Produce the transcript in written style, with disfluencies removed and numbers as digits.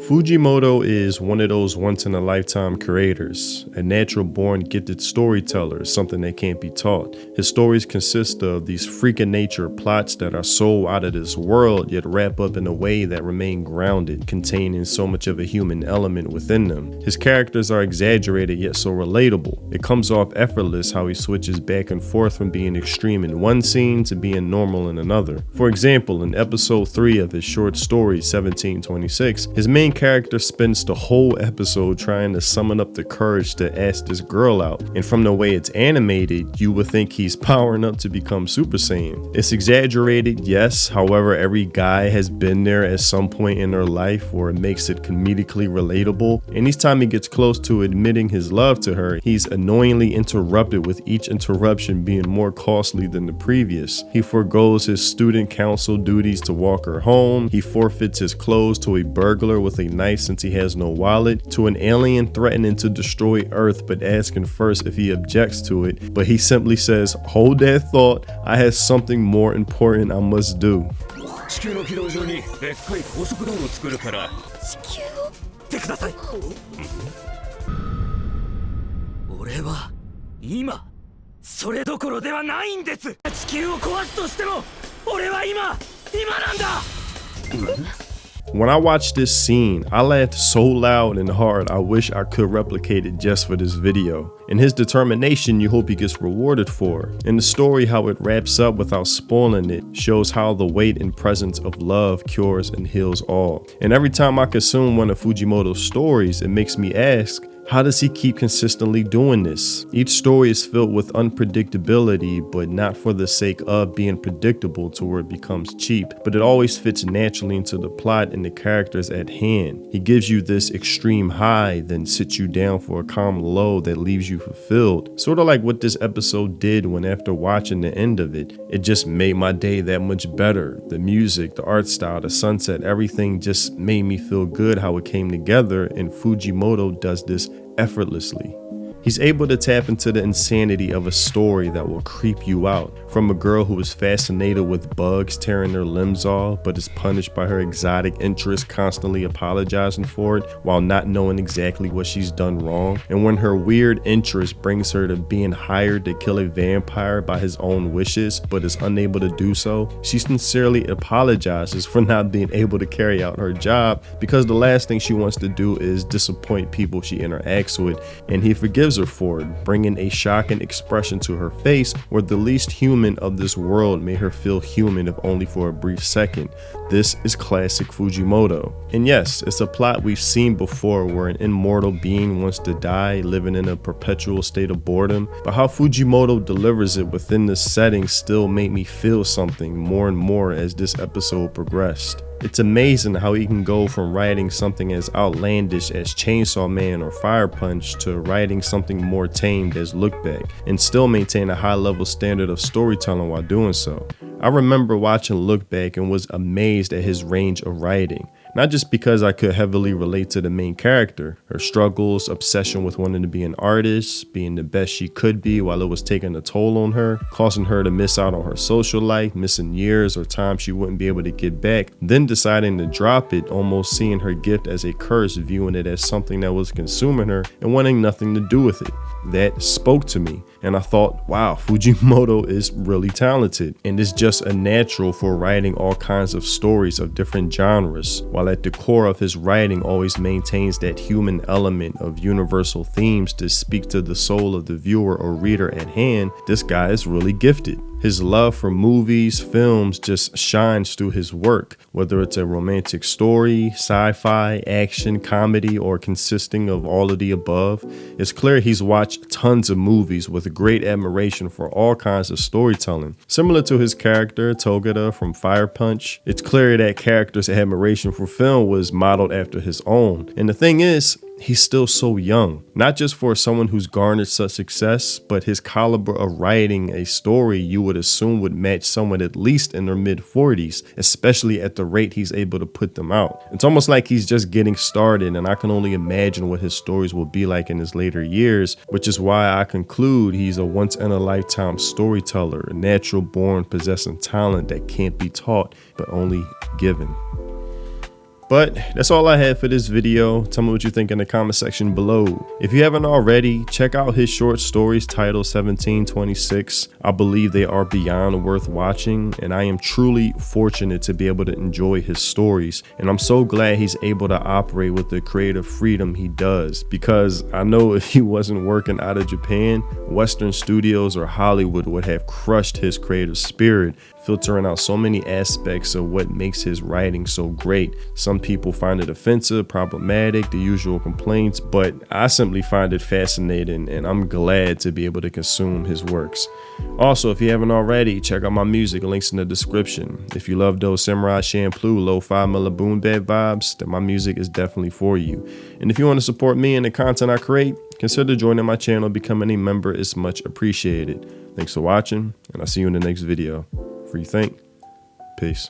Fujimoto is one of those once-in-a-lifetime creators, a natural-born gifted storyteller, something that can't be taught. His stories consist of these freak-of-nature plots that are so out of this world, yet wrap up in a way that remain grounded, containing so much of a human element within them. His characters are exaggerated yet so relatable. It comes off effortless how he switches back and forth from being extreme in one scene to being normal in another. For example, in episode 3 of his short story 1726, his main character spends the whole episode trying to summon up the courage to ask this girl out, and from the way it's animated, you would think he's powering up to become Super Saiyan. It's exaggerated, yes, however, every guy has been there at some point in their life where it makes it comedically relatable, and each time he gets close to admitting his love to her, he's annoyingly interrupted, with each interruption being more costly than the previous. He forgoes his student council duties to walk her home, he forfeits his clothes to a burglar with a knife since he has no wallet, to an alien threatening to destroy Earth but asking first if he objects to it, but he simply says, "Hold that thought, I have something more important I must do." When I watched this scene, I laughed so loud and hard I wish I could replicate it just for this video. And his determination you hope he gets rewarded for. And the story, how it wraps up without spoiling it, shows how the weight and presence of love cures and heals all. And every time I consume one of Fujimoto's stories, it makes me ask, how does he keep consistently doing this? Each story is filled with unpredictability, but not for the sake of being predictable to where it becomes cheap, but it always fits naturally into the plot and the characters at hand. He gives you this extreme high, then sits you down for a calm low that leaves you fulfilled. Sort of like what this episode did when after watching the end of it, it just made my day that much better. The music, the art style, the sunset, everything just made me feel good how it came together, and Fujimoto does this effortlessly. He's able to tap into the insanity of a story that will creep you out. From a girl who is fascinated with bugs tearing their limbs off, but is punished by her exotic interest, constantly apologizing for it while not knowing exactly what she's done wrong. And when her weird interest brings her to being hired to kill a vampire by his own wishes, but is unable to do so, she sincerely apologizes for not being able to carry out her job, because the last thing she wants to do is disappoint people she interacts with, and he forgives her for it, bringing a shocking expression to her face where the least human of this world made her feel human, if only for a brief second. This is classic Fujimoto. And yes, it's a plot we've seen before where an immortal being wants to die, living in a perpetual state of boredom, but how Fujimoto delivers it within this setting still made me feel something more and more as this episode progressed. It's amazing how he can go from writing something as outlandish as Chainsaw Man or Fire Punch to writing something more tamed as Look Back, and still maintain a high level standard of storytelling while doing so. I remember watching Look Back and was amazed at his range of writing. Not just because I could heavily relate to the main character, her struggles, obsession with wanting to be an artist, being the best she could be while it was taking a toll on her, causing her to miss out on her social life, missing years or time she wouldn't be able to get back, then deciding to drop it, almost seeing her gift as a curse, viewing it as something that was consuming her and wanting nothing to do with it. That spoke to me, and I thought, wow, Fujimoto is really talented and is just a natural for writing all kinds of stories of different genres, while at the core of his writing always maintains that human element of universal themes to speak to the soul of the viewer or reader at hand. This guy is really gifted. His love for movies, films just shines through his work, whether it's a romantic story, sci-fi, action, comedy, or consisting of all of the above. It's clear he's watched tons of movies with great admiration for all kinds of storytelling. Similar to his character, Togata from Fire Punch, it's clear that character's admiration for film was modeled after his own. And the thing is, he's still so young, not just for someone who's garnered such success, but his caliber of writing a story you would assume would match someone at least in their mid-40s, especially at the rate he's able to put them out. It's almost like he's just getting started, and I can only imagine what his stories will be like in his later years, which is why I conclude he's a once-in-a-lifetime storyteller, a natural-born possessing talent that can't be taught, but only given. But that's all I had for this video. Tell me what you think in the comment section below. If you haven't already, check out his short stories titled 1726. I believe they are beyond worth watching, and I am truly fortunate to be able to enjoy his stories. And I'm so glad he's able to operate with the creative freedom he does, because I know if he wasn't working out of Japan, Western studios or Hollywood would have crushed his creative spirit, filtering out so many aspects of what makes his writing so great. Some people find it offensive, problematic, the usual complaints, but I simply find it fascinating, and I'm glad to be able to consume his works. Also, if you haven't already, check out my music, links in the description. If you love those samurai shampoo, lo-fi boom bap vibes, then my music is definitely for you. And if you want to support me and the content I create, consider joining my channel. Becoming a member is much appreciated. Thanks for watching, and I'll see you in the next video. Free think. Peace.